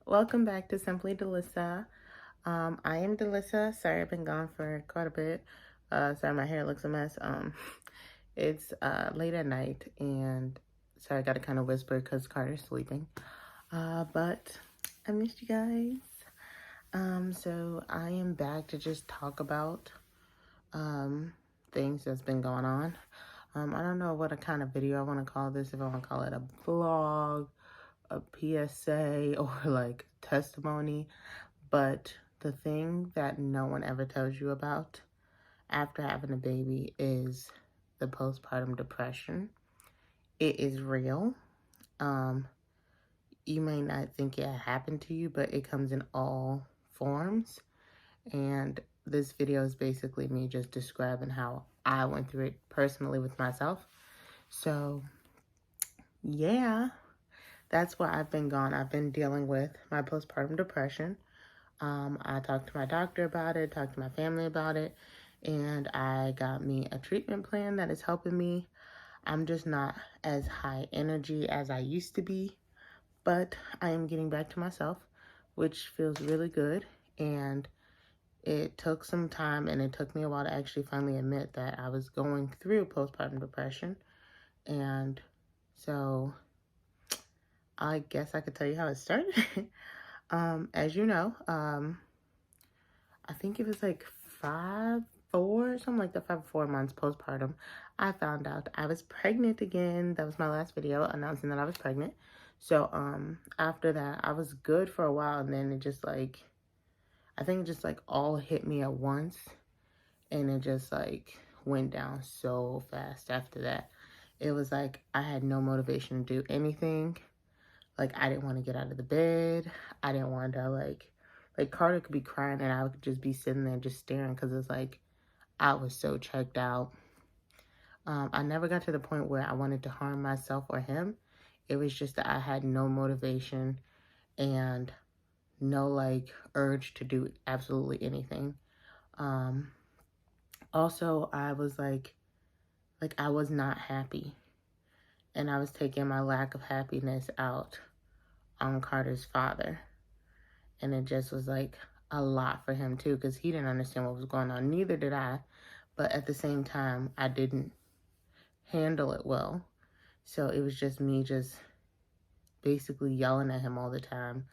Welcome back to Simply Delissa. I am Delissa. Sorry, I've been gone for quite a bit. Sorry, my hair looks a mess. It's late at night, and sorry, I got to kind of whisper because Carter's sleeping. But I missed you guys. So I am back to just talk about things that's been going on. I don't know what kind of video I want to call this. If I want to call it a vlog, a PSA, or like testimony. But the thing that no one ever tells you about after having a baby is the postpartum depression. It is real. You may not think it happened to you, but it comes in all forms. And this video is basically me just describing how I went through it personally with myself. So, yeah, that's why I've been gone. I've been dealing with my postpartum depression. I talked to my doctor about it, talked to my family about it, and I got me a treatment plan that is helping me. I'm just not as high energy as I used to be, but I am getting back to myself, which feels really good. And it took some time, and it took me a while to actually finally admit that I was going through postpartum depression. And so I guess I could tell you how it started. As you know, I think it was like 4, something like that, 4 months postpartum, I found out I was pregnant again. That was my last video announcing that I was pregnant. So, after that, I was good for a while, and then it just like, I think it just like all hit me at once, and it just like went down so fast after that. It was like I had no motivation to do anything. Like, I didn't want to get out of the bed. I didn't want to, like Carter could be crying and I would just be sitting there just staring because it's like I was so checked out. I never got to the point where I wanted to harm myself or him. It was just that I had no motivation and no, like, urge to do absolutely anything. Also, I was like I was not happy. And I was taking my lack of happiness out on Carter's father. And it just was like a lot for him too, because he didn't understand what was going on. Neither did I. But at the same time, I didn't handle it well. So it was just me just basically yelling at him all the time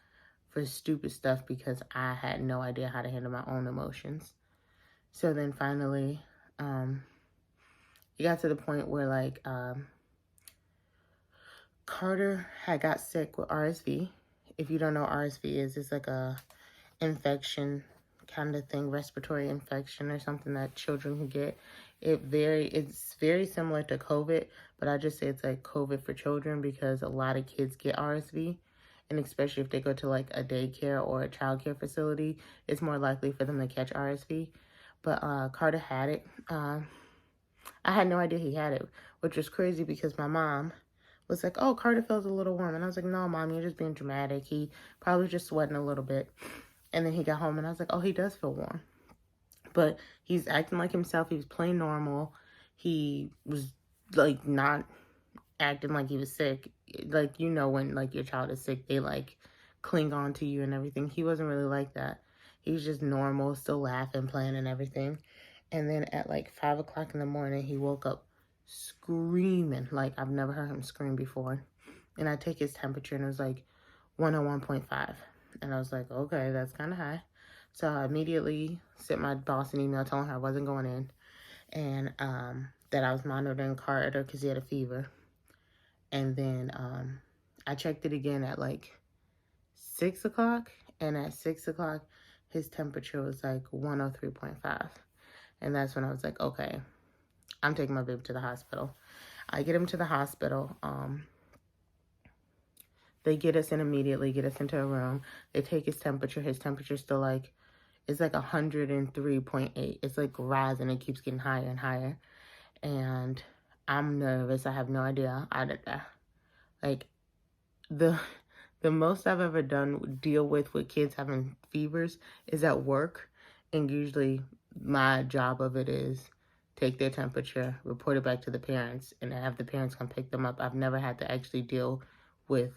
for stupid stuff because I had no idea how to handle my own emotions. So then finally, it got to the point where like Carter had got sick with RSV. If you don't know what RSV is, it's like a infection kind of thing, respiratory infection or something that children can get. It's very similar to COVID, but I just say it's like COVID for children because a lot of kids get RSV, and especially if they go to like a daycare or a childcare facility, it's more likely for them to catch RSV. But Carter had it. I had no idea he had it, which was crazy because my mom was like, "Oh, Carter feels a little warm," and I was like, "No, Mom, you're just being dramatic. He probably just sweating a little bit." And then he got home and I was like, "Oh, he does feel warm." But he's acting like himself. He was playing normal. He was like not acting like he was sick. Like, you know, when like your child is sick, they like cling on to you and everything. He wasn't really like that. He was just normal, still laughing, playing and everything. And then at like 5 o'clock in the morning, he woke up screaming. Like, I've never heard him scream before. And I take his temperature and it was like 101.5. And I was like, okay, that's kind of high. So I immediately sent my boss an email telling her I wasn't going in, and that I was monitoring Carter because he had a fever. And then I checked it again at like 6 o'clock, and at 6 o'clock, his temperature was like 103.5. And that's when I was like, okay, I'm taking my baby to the hospital. I get him to the hospital. They get us in immediately, get us into a room. They take his temperature. His temperature's still like, it's like 103.8. It's like rising. It keeps getting higher and higher. And I'm nervous. I have no idea. Like, the most I've ever done deal with kids having fevers is at work. And usually my job of it is take their temperature, report it back to the parents, and have the parents come pick them up. I've never had to actually deal with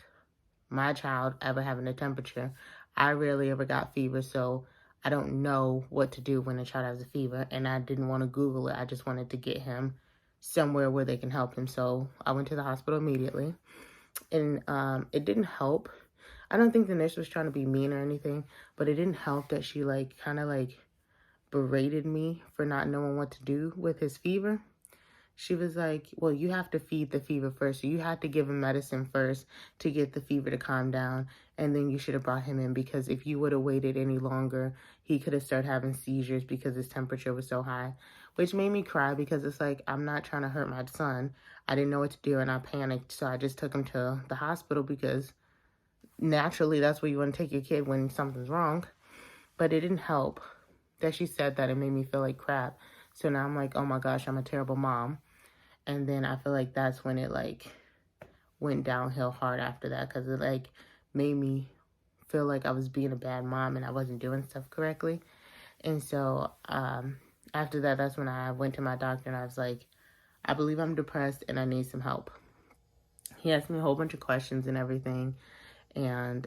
my child ever having a temperature. I rarely ever got fever, so I don't know what to do when a child has a fever, and I didn't want to Google it. I just wanted to get him somewhere where they can help him. So I went to the hospital immediately, and it didn't help. I don't think the nurse was trying to be mean or anything, but it didn't help that she like kind of like berated me for not knowing what to do with his fever. She was like, well, you have to feed the fever first. So you had to give him medicine first to get the fever to calm down. And then you should have brought him in, because if you would have waited any longer, he could have started having seizures because his temperature was so high, which made me cry, because it's like, I'm not trying to hurt my son. I didn't know what to do and I panicked. So I just took him to the hospital, because naturally that's where you want to take your kid when something's wrong. But it didn't help that she said that. It made me feel like crap. So now I'm like, oh my gosh, I'm a terrible mom. And then I feel like that's when it like went downhill hard after that, because it like made me feel like I was being a bad mom and I wasn't doing stuff correctly. And so after that, that's when I went to my doctor and I was like, I believe I'm depressed and I need some help. He asked me a whole bunch of questions and everything. And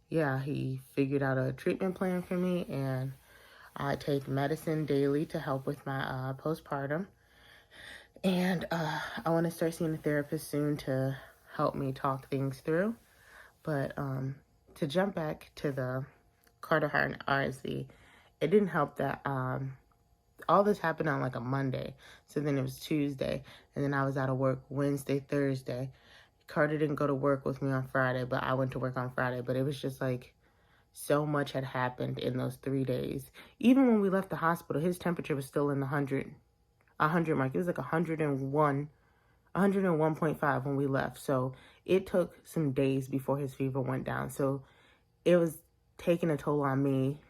yeah, he figured out a treatment plan for me, and I take medicine daily to help with my postpartum. And I want to start seeing a therapist soon to help me talk things through. But to jump back to the Carter Heart and RSV, it didn't help that all this happened on like a Monday. So then it was Tuesday, and then I was out of work Wednesday, Thursday. Carter didn't go to work with me on Friday, but I went to work on Friday. But it was just like so much had happened in those 3 days. Even when we left the hospital, his temperature was still in the 100 mark. It was like 101.5 when we left. So it took some days before his fever went down. So it was taking a toll on me,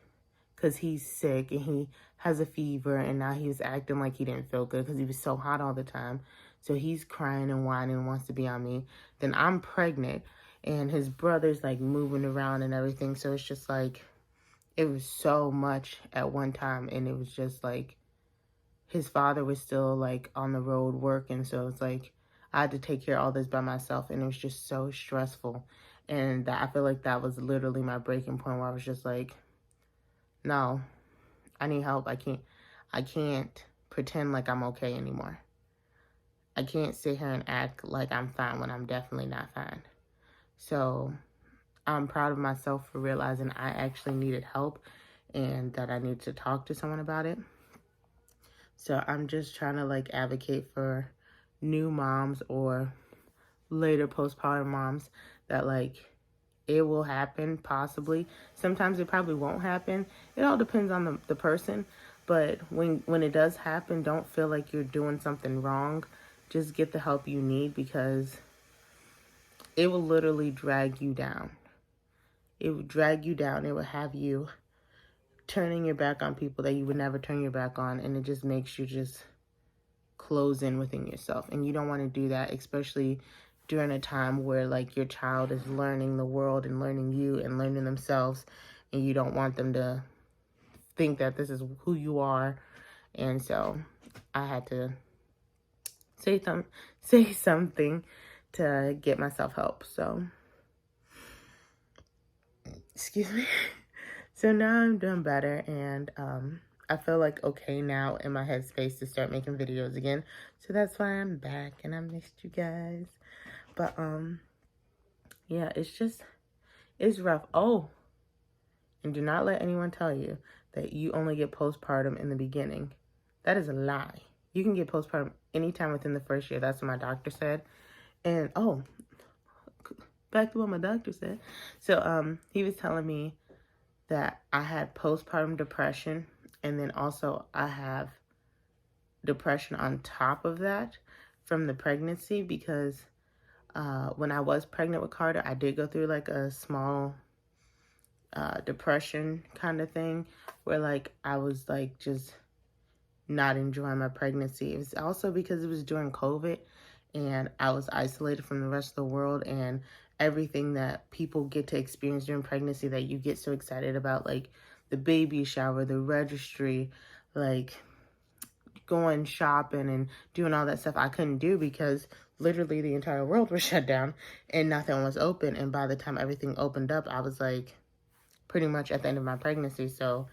because he's sick and he has a fever, and now he was acting like he didn't feel good because he was so hot all the time. So he's crying and whining and wants to be on me. Then I'm pregnant and his brother's like moving around and everything. So it's just like, it was so much at one time. And it was just like, his father was still like on the road working. So it's like, I had to take care of all this by myself, and it was just so stressful. And I feel like that was literally my breaking point, where I was just like, no, I need help. I can't pretend like I'm okay anymore. I can't sit here and act like I'm fine when I'm definitely not fine. So I'm proud of myself for realizing I actually needed help and that I need to talk to someone about it. So I'm just trying to like advocate for new moms or later postpartum moms that like, it will happen possibly. Sometimes it probably won't happen. It all depends on the person. But when it does happen, don't feel like you're doing something wrong. Just get the help you need, because it will literally drag you down. It will drag you down. It will have you turning your back on people that you would never turn your back on. And it just makes you just close in within yourself. And you don't want to do that, especially during a time where like your child is learning the world and learning you and learning themselves, and you don't want them to think that this is who you are. And so I had to say something to get myself help. So excuse me. So now I'm doing better, and I feel like okay now in my headspace to start making videos again. So that's why I'm back, and I missed you guys. But yeah, it's rough. Oh, and do not let anyone tell you that you only get postpartum in the beginning. That is a lie. You can get postpartum anytime within the first year. That's what my doctor said. And oh, back to what my doctor said. So he was telling me that I had postpartum depression, and then also I have depression on top of that from the pregnancy, because when I was pregnant with Carter, I did go through like a small depression kind of thing, where like I was like just not enjoying my pregnancy. It was also because it was during COVID, and I was isolated from the rest of the world, and everything that people get to experience during pregnancy that you get so excited about, like the baby shower, the registry, like going shopping and doing all that stuff, I couldn't do because literally the entire world was shut down and nothing was open. And by the time everything opened up, I was like pretty much at the end of my pregnancy. So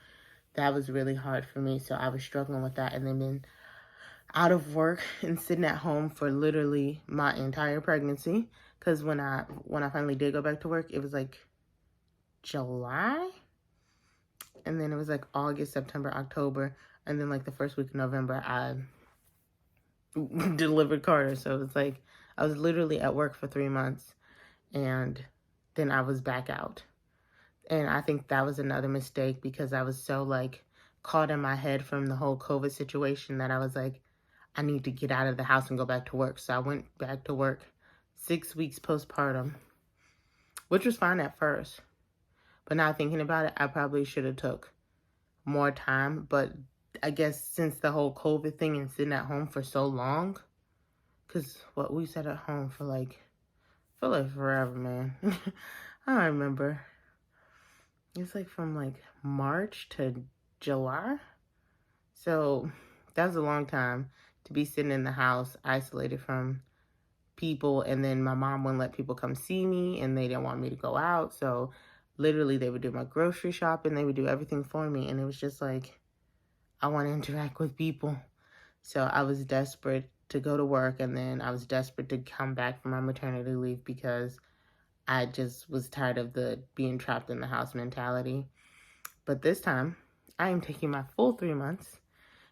that was really hard for me. So I was struggling with that, and then been out of work and sitting at home for literally my entire pregnancy. Because when I finally did go back to work, it was like July, and then it was like August, September, October, and then like the first week of November, I delivered Carter. So it was like I was literally at work for 3 months, and then I was back out. And I think that was another mistake because I was so like caught in my head from the whole COVID situation that I was like, I need to get out of the house and go back to work. So I went back to work 6 weeks postpartum, which was fine at first. But now thinking about it, I probably should have took more time. But I guess since the whole COVID thing and sitting at home for so long, because what we sat at home for like, feel like forever, man. I don't remember. It's like from like March to July. So that was a long time to be sitting in the house isolated from people. And then my mom wouldn't let people come see me, and they didn't want me to go out. So literally they would do my grocery shopping. They would do everything for me. And it was just like, I want to interact with people. So I was desperate to go to work. And then I was desperate to come back from my maternity leave because I just was tired of the being trapped in the house mentality. But this time, I am taking my full 3 months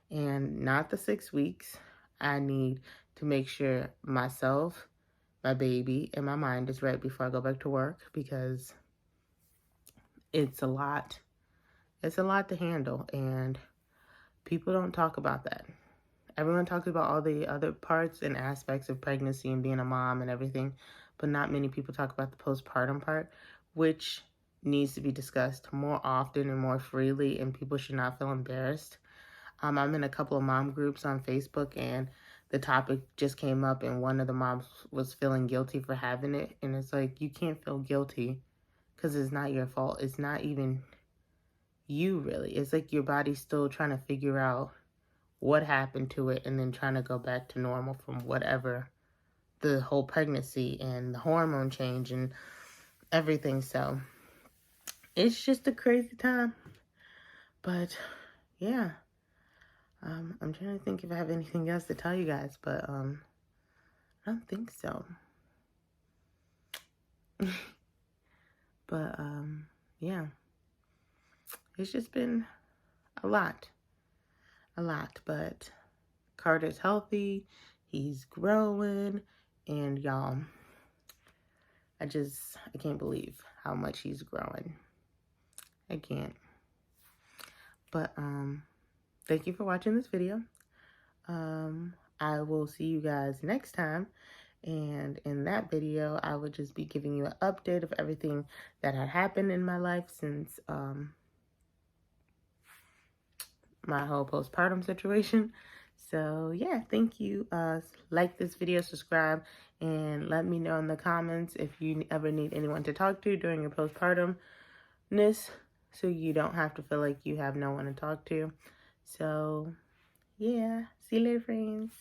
and not the 6 weeks. I need to make sure myself, my baby, and my mind is right before I go back to work because it's a lot. It's a lot to handle, and people don't talk about that. Everyone talks about all the other parts and aspects of pregnancy and being a mom and everything, but not many people talk about the postpartum part, which needs to be discussed more often and more freely, and people should not feel embarrassed. I'm in a couple of mom groups on Facebook, and the topic just came up, and one of the moms was feeling guilty for having it. And it's like, you can't feel guilty because it's not your fault. It's not even you, really. It's like your body's still trying to figure out what happened to it and then trying to go back to normal from whatever the whole pregnancy and the hormone change and everything. So it's just a crazy time. But yeah, I'm trying to think if I have anything else to tell you guys, but I don't think so. But yeah, it's just been a lot, but Carter's healthy, he's growing, and y'all, I can't believe how much he's growing. I can't. But thank you for watching this video. I will see you guys next time. And in that video, I will just be giving you an update of everything that had happened in my life since my whole postpartum situation. So yeah, thank you. Like this video, subscribe, and let me know in the comments if you ever need anyone to talk to during your postpartumness, so you don't have to feel like you have no one to talk to. So yeah, see you later, friends.